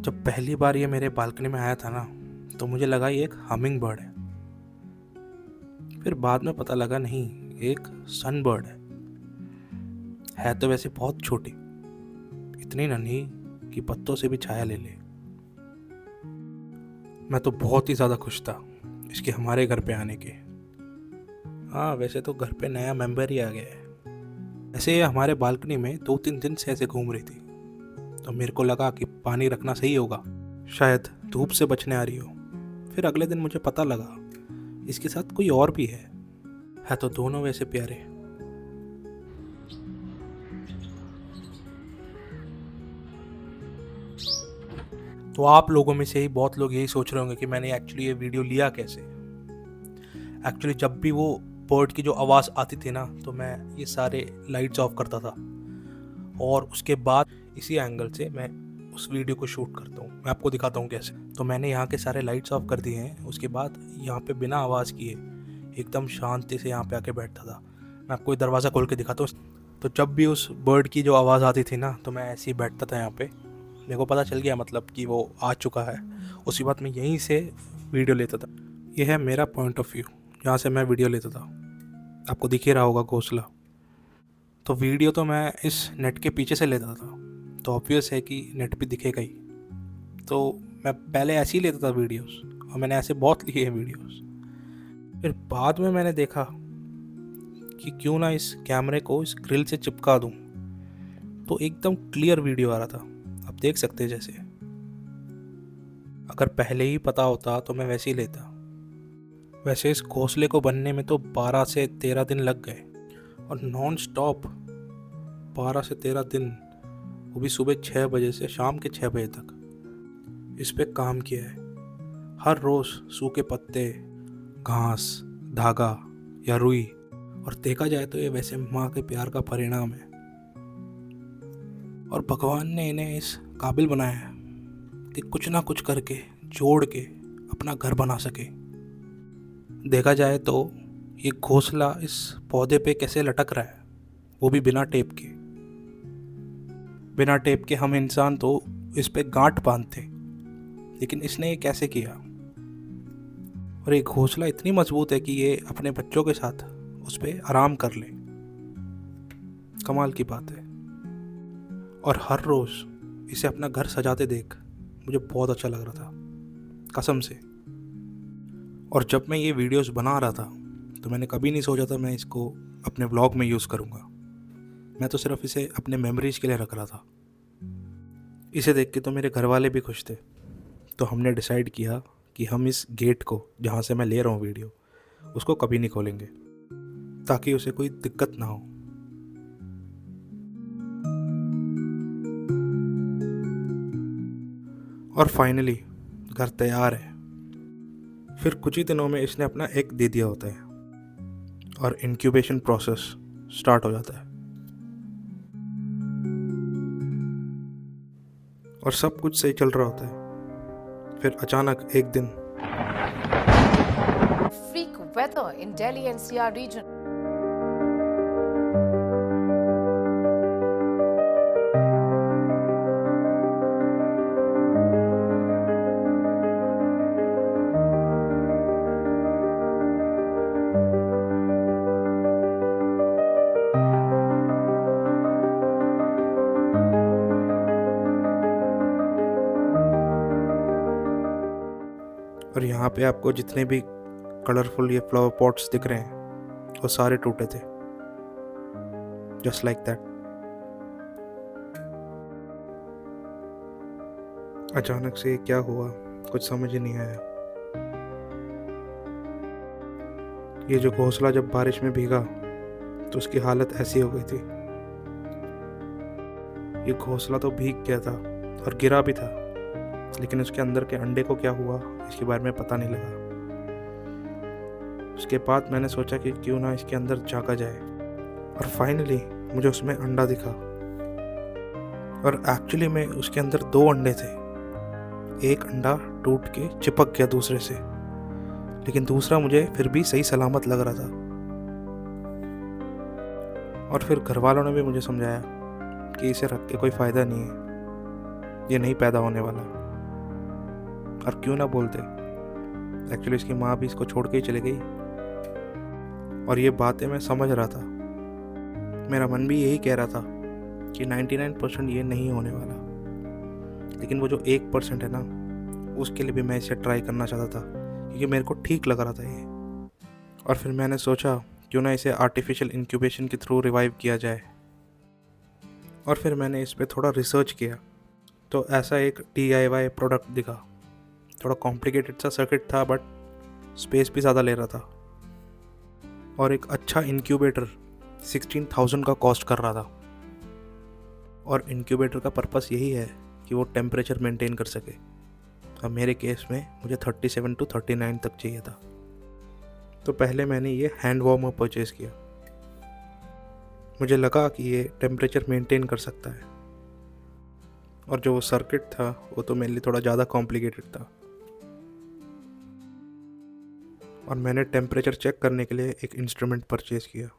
जब पहली बार ये मेरे बालकनी में आया था ना, तो मुझे लगा ये एक हमिंग बर्ड है। फिर बाद में पता लगा नहीं, एक सन बर्ड है तो वैसे बहुत छोटी, इतनी नन्ही कि पत्तों से भी छाया ले ले। मैं तो बहुत ही ज़्यादा खुश था इसके हमारे घर पे आने के। हाँ, वैसे तो घर पे नया मेंबर ही आ गया है। ऐसे ये हमारे बालकनी में 2-3 दिन से ऐसे घूम रही थी, तो मेरे को लगा कि पानी रखना सही होगा, शायद धूप से बचने आ रही हो। फिर अगले दिन मुझे पता लगा इसके साथ कोई और भी है तो दोनों वैसे प्यारे। तो आप लोगों में से ही बहुत लोग यही सोच रहे होंगे कि मैंने एक्चुअली ये वीडियो लिया कैसे। एक्चुअली जब भी वो बर्ड की जो आवाज़ आती थी ना, तो मैं ये सारे लाइट्स ऑफ करता था और उसके बाद इसी एंगल से मैं उस वीडियो को शूट करता हूँ। मैं आपको दिखाता हूँ कैसे। तो मैंने यहाँ के सारे लाइट्स ऑफ कर दिए हैं। उसके बाद यहाँ पे बिना आवाज़ किए एकदम शांति से यहाँ पे आके बैठता था। मैं आपको दरवाज़ा खोल के दिखाता हूँ। तो जब भी उस बर्ड की जो आवाज़ आती थी ना, तो मैं ऐसे ही बैठता था यहाँ पे। मेरे को पता चल गया मतलब कि वो आ चुका है। उसी बात मैं यहीं से वीडियो लेता था। ये है मेरा पॉइंट ऑफ व्यू, जहाँ से मैं वीडियो लेता था। आपको दिख ही रहा होगा घोंसला। तो वीडियो तो मैं इस नेट के पीछे से लेता था, तो ऑब्वियस है कि नेट पे दिखेगा ही। तो मैं पहले ऐसे ही लेता था वीडियोस, और मैंने ऐसे बहुत लिए हैं वीडियोस। फिर बाद में मैंने देखा कि क्यों ना इस कैमरे को इस ग्रिल से चिपका दूं, तो एकदम क्लियर वीडियो आ रहा था। आप देख सकते हैं जैसे। अगर पहले ही पता होता तो मैं वैसे ही लेता। वैसे इस घोंसले को बनने में तो 12 से 13 दिन लग गए, और नॉन स्टॉप 12 से 13 दिन, वो भी सुबह 6 बजे से शाम के 6 बजे तक इस पे काम किया है। हर रोज़ सूखे पत्ते, घास, धागा या रुई। और देखा जाए तो ये वैसे माँ के प्यार का परिणाम है, और भगवान ने इन्हें इस काबिल बनाया है कि कुछ ना कुछ करके जोड़ के अपना घर बना सके। देखा जाए तो ये घोंसला इस पौधे पे कैसे लटक रहा है, वो भी बिना टेप के। बिना टेप के हम इंसान तो इस पे गांठ बांधते, लेकिन इसने ये कैसे किया। और ये घोंसला इतनी मजबूत है कि ये अपने बच्चों के साथ उस पे आराम कर ले। कमाल की बात है। और हर रोज़ इसे अपना घर सजाते देख मुझे बहुत अच्छा लग रहा था, कसम से। और जब मैं ये वीडियोस बना रहा था, तो मैंने कभी नहीं सोचा था मैं इसको अपने व्लॉग में यूज़ करूँगा। मैं तो सिर्फ इसे अपने मेमोरीज के लिए रख रहा था। इसे देख के तो मेरे घर वाले भी खुश थे। तो हमने डिसाइड किया कि हम इस गेट को, जहाँ से मैं ले रहा हूँ वीडियो, उसको कभी नहीं खोलेंगे, ताकि उसे कोई दिक्कत ना हो। और फाइनली घर तैयार है। फिर कुछ ही दिनों में इसने अपना एग दे दिया होता है, और इंक्यूबेशन प्रोसेस स्टार्ट हो जाता है। और सब कुछ सही चल रहा होता है। फिर अचानक एक दिन Freak weather in Delhi NCR region. और यहाँ पे आपको जितने भी कलरफुल ये फ्लावर पॉट्स दिख रहे हैं, वो सारे टूटे थे, जस्ट लाइक दैट। अचानक से क्या हुआ कुछ समझ ही नहीं आया। ये जो घोंसला जब बारिश में भीगा, तो उसकी हालत ऐसी हो गई थी। ये घोंसला तो भीग गया था और गिरा भी था, लेकिन उसके अंदर के अंडे को क्या हुआ इसके बारे में पता नहीं लगा। उसके बाद मैंने सोचा कि क्यों ना इसके अंदर झांका जाए, और फाइनली मुझे उसमें अंडा दिखा। और एक्चुअली में उसके अंदर 2 अंडे थे। एक अंडा टूट के चिपक गया दूसरे से, लेकिन दूसरा मुझे फिर भी सही सलामत लग रहा था। और फिर घर वालों ने भी मुझे समझाया कि इसे रख के कोई फ़ायदा नहीं है, ये नहीं पैदा होने वाला। और क्यों ना बोलते, एक्चुअली इसकी माँ भी इसको छोड़ के ही चली गई। और ये बातें मैं समझ रहा था, मेरा मन भी यही कह रहा था कि 99% ये नहीं होने वाला, लेकिन वो जो 1% है ना, उसके लिए भी मैं इसे ट्राई करना चाहता था, क्योंकि मेरे को ठीक लग रहा था ये। और फिर मैंने सोचा क्यों ना इसे आर्टिफिशियल इंक्यूबेशन के थ्रू रिवाइव किया जाए। और फिर मैंने इस पर थोड़ा रिसर्च किया, तो ऐसा एक DIY प्रोडक्ट दिखा। थोड़ा कॉम्प्लिकेटेड सा सर्किट था, बट स्पेस भी ज़्यादा ले रहा था, और एक अच्छा इंक्यूबेटर 16,000 का कॉस्ट कर रहा था। और इंक्यूबेटर का पर्पस यही है कि वो टेम्परेचर मेंटेन कर सके। अब मेरे केस में मुझे 37 to 39 तक चाहिए था। तो पहले मैंने ये हैंड वार्मर परचेज़ किया। मुझे लगा कि ये टेम्परेचर मेंटेन कर सकता है। और जो वो सर्किट था वो तो मेरे लिए थोड़ा ज़्यादा कॉम्प्लिकेटेड था। और मैंने टेम्परेचर चेक करने के लिए एक इंस्ट्रूमेंट परचेज़ किया।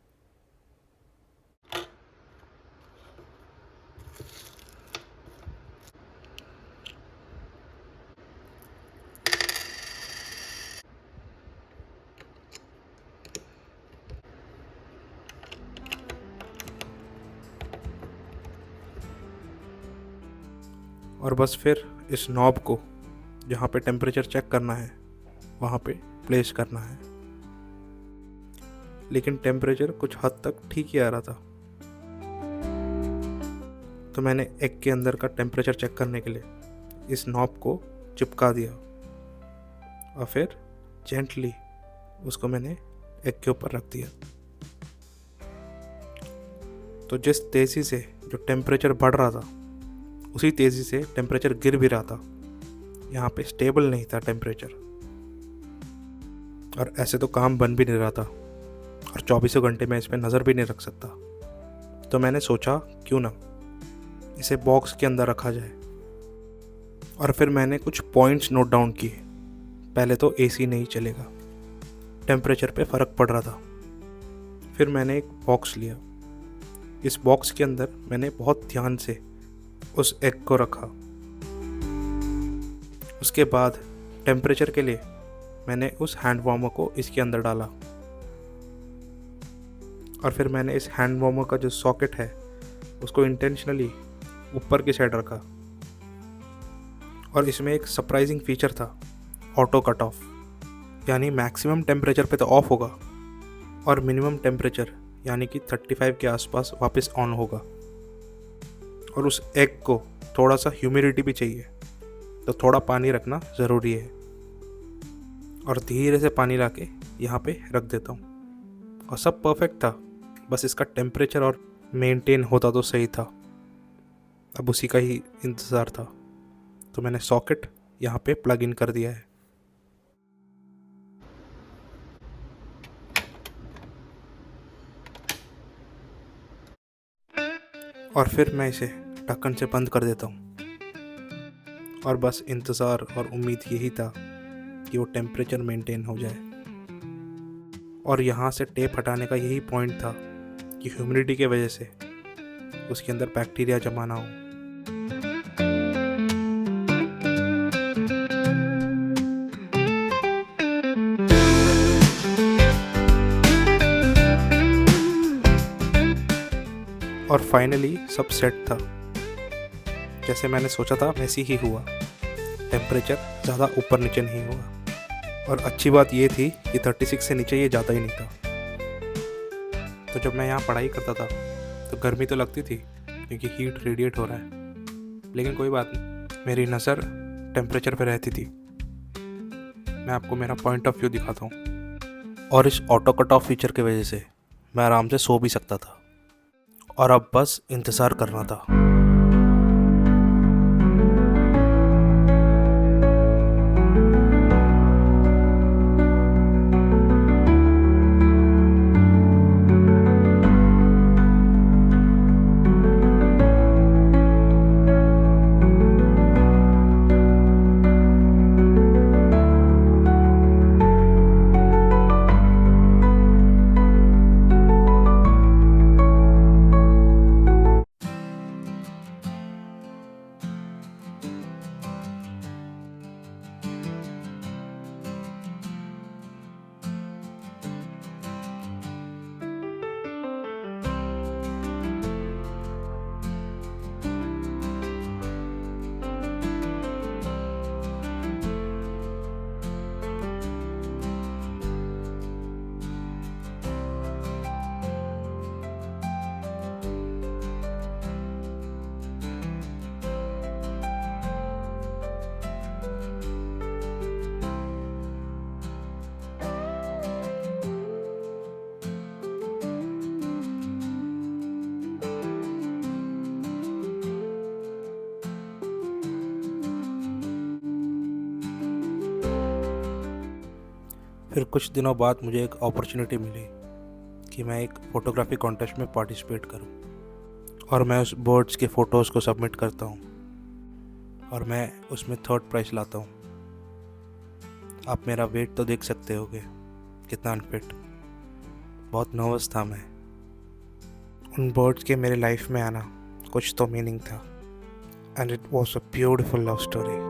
और बस फिर इस नॉब को जहाँ पे टेम्परेचर चेक करना है वहाँ पे प्लेस करना है। लेकिन टेम्परेचर कुछ हद तक ठीक ही आ रहा था। तो मैंने एग के अंदर का टेम्परेचर चेक करने के लिए इस नॉब को चिपका दिया, और फिर जेंटली उसको मैंने एग के ऊपर रख दिया। तो जिस तेज़ी से जो टेम्परेचर बढ़ रहा था, उसी तेज़ी से टेम्परेचर गिर भी रहा था। यहाँ पे स्टेबल नहीं था टेम्परेचर, और ऐसे तो काम बन भी नहीं रहा था, और 24 घंटे में इस पर नज़र भी नहीं रख सकता। तो मैंने सोचा क्यों ना इसे बॉक्स के अंदर रखा जाए। और फिर मैंने कुछ पॉइंट्स नोट डाउन किए। पहले तो AC नहीं चलेगा, टेम्परेचर पे फ़र्क पड़ रहा था। फिर मैंने एक बॉक्स लिया। इस बॉक्स के अंदर मैंने बहुत ध्यान से उस एग को रखा। उसके बाद टेम्परेचर के लिए मैंने उस हैंड वार्मर को इसके अंदर डाला, और फिर मैंने इस हैंड वार्मर का जो सॉकेट है उसको इंटेंशनली ऊपर की साइड रखा। और इसमें एक सरप्राइजिंग फीचर था, ऑटो कट ऑफ, यानी मैक्सिमम टेम्परेचर पे तो ऑफ होगा और मिनिमम टेम्परेचर यानी कि 35 के आसपास वापस ऑन होगा। और उस एग को थोड़ा सा ह्यूमिडिटी भी चाहिए, तो थोड़ा पानी रखना ज़रूरी है। और धीरे से पानी लाके यहाँ पे रख देता हूँ, और सब परफेक्ट था। बस इसका टेम्परेचर और मेंटेन होता तो सही था। अब उसी का ही इंतज़ार था। तो मैंने सॉकेट यहाँ पे प्लग इन कर दिया है। और फिर मैं इसे ढक्कन से बंद कर देता हूँ। और बस इंतज़ार और उम्मीद यही था कि वो टेम्परेचर मेंटेन हो जाए। और यहाँ से टेप हटाने का यही पॉइंट था कि ह्यूमिडिटी के वजह से उसके अंदर बैक्टीरिया जमा ना हो। और फाइनली सब सेट था, जैसे मैंने सोचा था वैसे ही हुआ। टेम्परेचर ज़्यादा ऊपर नीचे नहीं हुआ, और अच्छी बात ये थी कि 36 से नीचे ये जाता ही नहीं था। तो जब मैं यहाँ पढ़ाई करता था तो गर्मी तो लगती थी क्योंकि हीट रेडिएट हो रहा है, लेकिन कोई बात नहीं, मेरी नज़र टेम्परेचर पे रहती थी। मैं आपको मेरा पॉइंट ऑफ व्यू दिखाता हूँ। और इस ऑटो कट ऑफ फीचर की वजह से मैं आराम से सो भी सकता था, और अब बस इंतज़ार करना था। फिर कुछ दिनों बाद मुझे एक अपॉर्चुनिटी मिली कि मैं एक फ़ोटोग्राफी कॉन्टेस्ट में पार्टिसिपेट करूं, और मैं उस बर्ड्स के फ़ोटोज़ को सबमिट करता हूं और मैं उसमें थर्ड प्राइज़ लाता हूं। आप मेरा वेट तो देख सकते होगे, कितना अनफिट। बहुत नर्वस था मैं। उन बर्ड्स के मेरे लाइफ में आना कुछ तो मीनिंग था, and it was a beautiful love story.